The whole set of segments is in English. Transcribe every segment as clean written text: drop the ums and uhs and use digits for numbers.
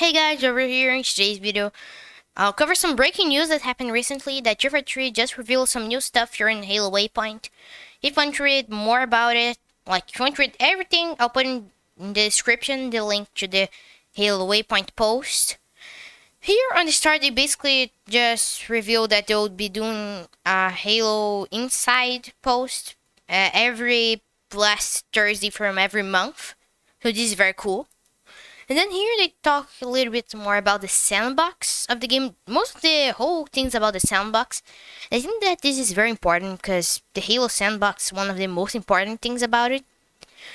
Hey guys, over here in today's video, I'll cover some breaking news that happened recently that Jeffrey 3 just revealed some new stuff here in Halo Waypoint. If you want to read more about it, like if you want to read everything, I'll put in the description the link to the Halo Waypoint post. Here on the start, they basically just revealed that they would be doing a Halo Inside post every last Thursday from every month. So this is very cool. And then here they talk a little bit more about the sandbox of the game. Most of the whole things about the sandbox. I think that this is very important because the Halo sandbox is one of the most important things about it.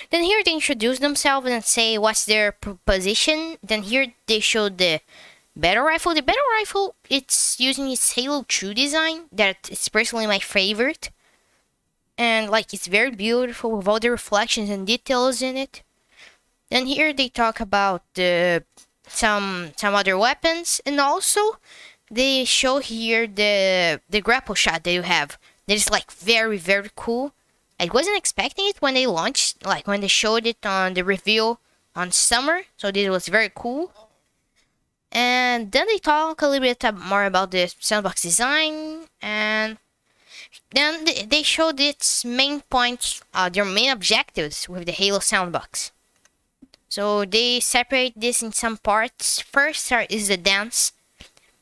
Then here they introduce themselves and say what's their position. Then here they show the battle rifle. The battle rifle, it's using its Halo 2 design. That is personally my favorite. And like it's very beautiful with all the reflections and details in it. Then here they talk about some other weapons, and also they show here the Grapple Shot that you have. That is like very cool. I wasn't expecting it when they launched, like when they showed it on the reveal on summer. So this was very cool. And then they talk a little bit more about the Sandbox Design, and then they showed its main points, their main objectives with the Halo Sandbox. So they separate this in some parts. First is the dance.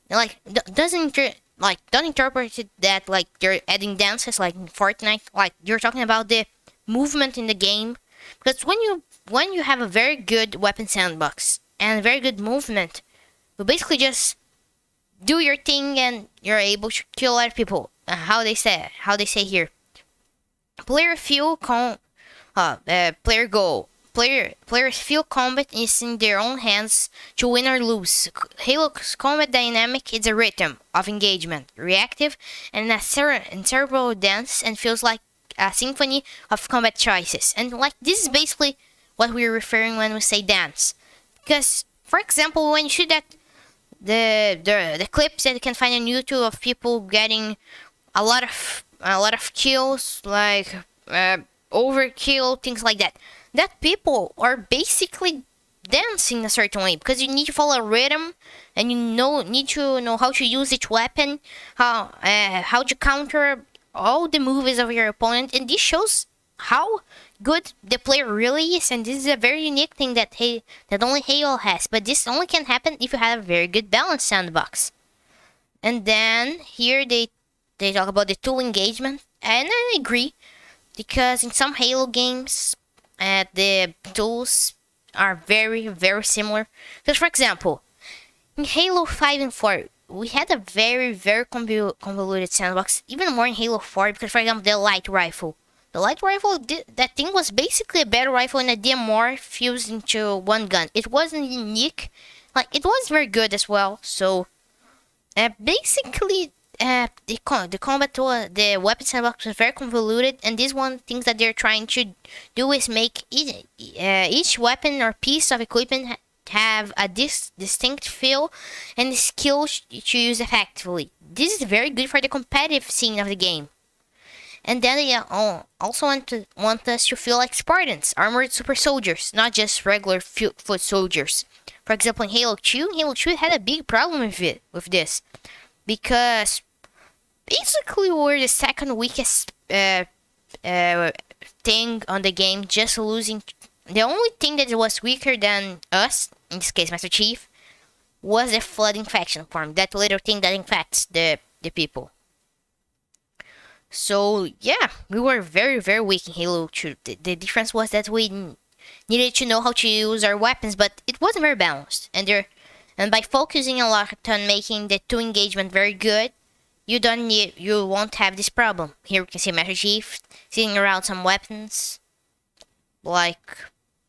Like don't interpret it that like they're adding dances like in Fortnite. Like you're talking about the movement in the game. Because when you have a very good weapon sandbox and very good movement, you basically just do your thing and you're able to kill other people. How they say here. Player goal. Players feel combat is in their own hands to win or lose. Halo's combat dynamic is a rhythm of engagement, reactive, and a cerebral dance, and feels like a symphony of combat choices. And like this is basically what we're referring when we say dance. Because, for example, when you shoot at the clips that you can find on YouTube of people getting a lot of kills, like overkill, things like that. That people are basically dancing a certain way because you need to follow a rhythm and need to know how to use each weapon, how to counter all the moves of your opponent, and this shows how good the player really is. And this is a very unique thing that only Halo has, but this only can happen if you have a very good balanced sandbox. And then here they talk about the tool engagement, and I agree because in some Halo games the tools are very similar. Because for example, in Halo 5 and 4, we had a very convoluted sandbox, even more in Halo 4, because for example, the light rifle. The light rifle, that thing was basically a battle rifle and a DMR fused into one gun. It wasn't unique, like it was very good as well. So basically the combat tool, the weapon sandbox was very convoluted, and this one things that they're trying to do is make each weapon or piece of equipment have a distinct feel and skill to use effectively. This is very good for the competitive scene of the game. And then they also want us to feel like Spartans, armored super soldiers, not just regular foot soldiers. For example, in Halo 2 had a big problem with this, because basically we're the second weakest thing on the game, just losing. The only thing that was weaker than us, in this case Master Chief, was the flood infection form, that little thing that infects the people. So yeah, we were very weak in Halo 2. The difference was that we needed to know how to use our weapons, but it wasn't very balanced. And by focusing a lot on making the tool engagement very good, you won't have this problem. Here we can see Master Chief sitting around some weapons, like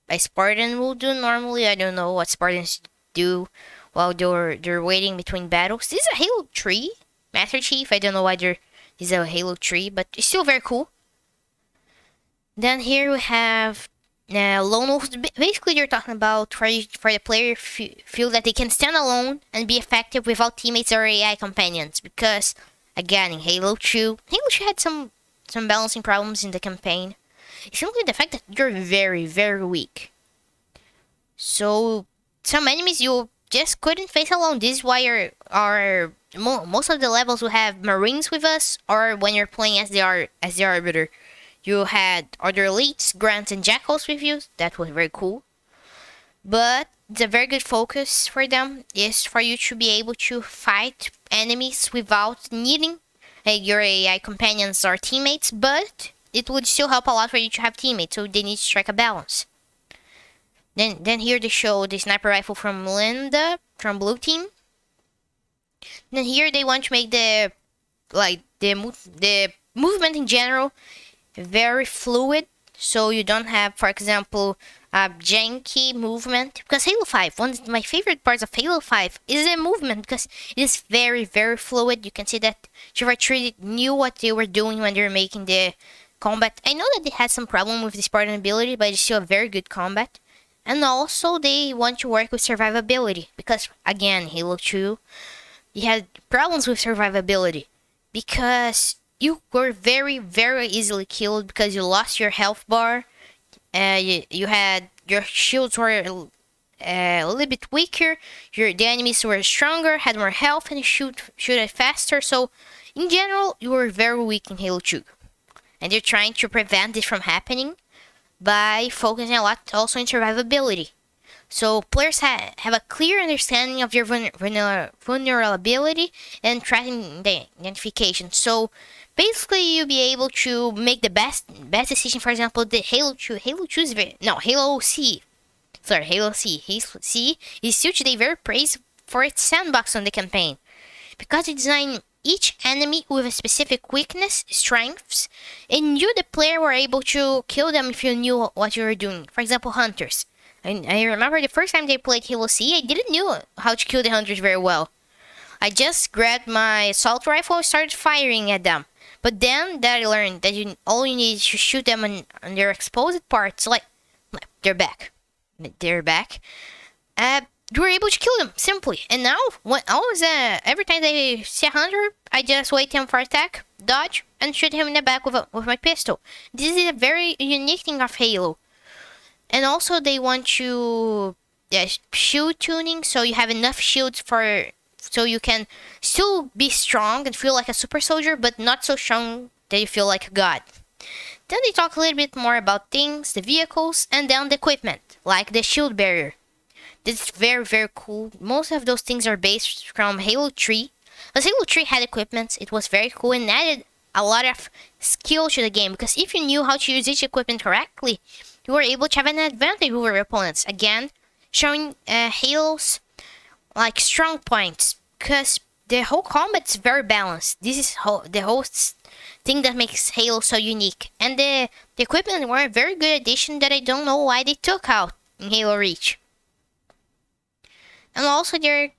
a Spartan will do normally. I don't know what Spartans do while they're waiting between battles. This is a Halo 3 Master Chief. I don't know why there is a Halo 3, but it's still very cool. Then here we have lone wolves. Basically, they're talking about for the player feel that they can stand alone and be effective without teammates or AI companions. Because again, in Halo 2 had some balancing problems in the campaign. It's simply the fact that you're very weak. So some enemies just couldn't face alone. This is why most of the levels will have Marines with us, or when you're playing as the Arbiter, you had other elites, Grants, and Jackals with you. That was very cool. But the very good focus for them is for you to be able to fight enemies without needing your AI companions or teammates, but it would still help a lot for you to have teammates, so they need to strike a balance. Then here they show the sniper rifle from Linda from blue team. Then here they want to make the movement in general very fluid, so you don't have, for example, a janky movement. Because Halo 5, one of my favorite parts of Halo 5 is the movement, because it is very, very fluid. You can see that Shiver 3 knew what they were doing when they were making the combat. I know that they had some problem with the Spartan ability, but it's still a very good combat. And also, they want to work with survivability, because, again, Halo 2, you had problems with survivability, because you were very, very easily killed because you lost your health bar. You had your shields were a little bit weaker. The enemies were stronger, had more health, and you shoot it faster. So, in general, you were very weak in Halo 2, and they're trying to prevent this from happening by focusing a lot also on survivability. So players have a clear understanding of your vulnerability and tracking the identification. So basically, you'll be able to make the best decision. For example, the Halo C. Halo C is still today very praised for its sandbox on the campaign, because it designed each enemy with a specific weakness, strengths, and you, the player, were able to kill them if you knew what you were doing. For example, hunters. I remember the first time they played Halo C, I didn't know how to kill the hunters very well. I just grabbed my assault rifle and started firing at them. But then that I learned that all you need is to shoot them on their exposed parts, like they're back. You were able to kill them simply. And now, every time they see a hunter, I just wait him for attack, dodge, and shoot him in the back with my pistol. This is a very unique thing of Halo. And also, they want to shield tuning, so you have enough shields so you can still be strong and feel like a super soldier, but not so strong that you feel like a god. Then they talk a little bit more about things, the vehicles, and then the equipment, like the shield barrier. This is very, very cool. Most of those things are based from Halo 3. But Halo 3 had equipment, it was very cool, and added a lot of skill to the game, because if you knew how to use each equipment correctly, you were able to have an advantage over your opponents. Again, showing Halo's strong points, because the whole combat is very balanced. This is the whole thing that makes Halo so unique. And the equipment were a very good addition that I don't know why they took out in Halo Reach. And also they're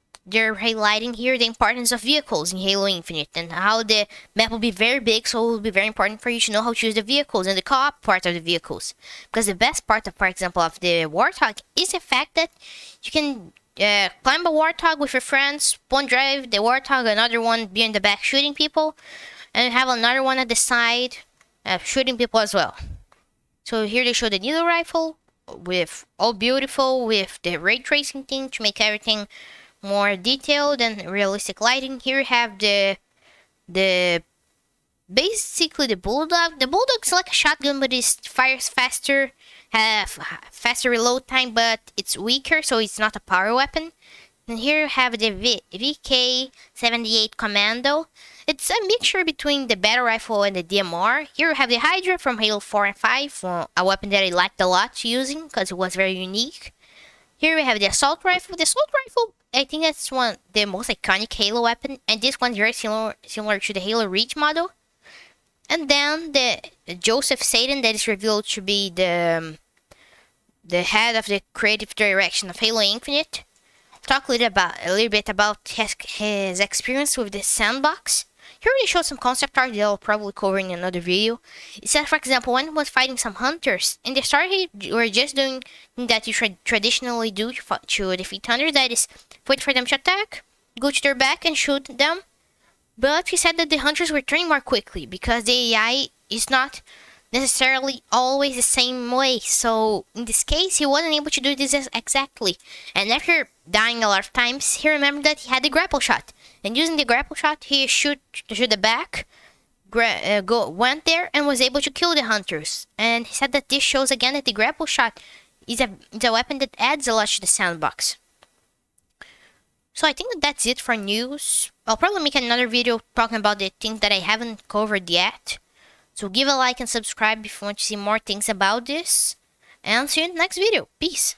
highlighting here the importance of vehicles in Halo Infinite, and how the map will be very big, so it will be very important for you to know how to use the vehicles and the co-op part of the vehicles. Because the best part, for example, of the Warthog is the fact that you can climb a Warthog with your friends, one drive the Warthog, another one be in the back shooting people, and have another one at the side shooting people as well. So here they show the needle rifle, with all beautiful, with the ray tracing thing to make everything more detailed and realistic lighting. Here you have basically the Bulldog. The Bulldog's like a shotgun, but it fires faster, have faster reload time, but it's weaker, so it's not a power weapon. And here you have the VK-78 Commando. It's a mixture between the battle rifle and the DMR. Here you have the Hydra from Halo 4 and 5, a weapon that I liked a lot using because it was very unique. Here we have the assault rifle. The assault rifle, I think that's the most iconic Halo weapon, and this one's very similar to the Halo Reach model. And then the Joseph Satan, that is revealed to be the head of the creative direction of Halo Infinite. Talk a little bit about his experience with the sandbox. Here we show some concept art that I'll probably cover in another video. It says, for example, when he was fighting some hunters, in the start you were just doing that you traditionally do to defeat hunters, that is, wait for them to attack, go to their back and shoot them. But he said that the hunters were trained more quickly, because the AI is not necessarily always the same way. So in this case, he wasn't able to do this exactly. And after dying a lot of times, he remembered that he had the grapple shot. And using the grapple shot, he shoot the back, went there and was able to kill the hunters. And he said that this shows again that the grapple shot is a weapon that adds a lot to the sandbox. So I think that that's it for news. I'll probably make another video talking about the things that I haven't covered yet. So give a like and subscribe if you want to see more things about this. And see you in the next video. Peace.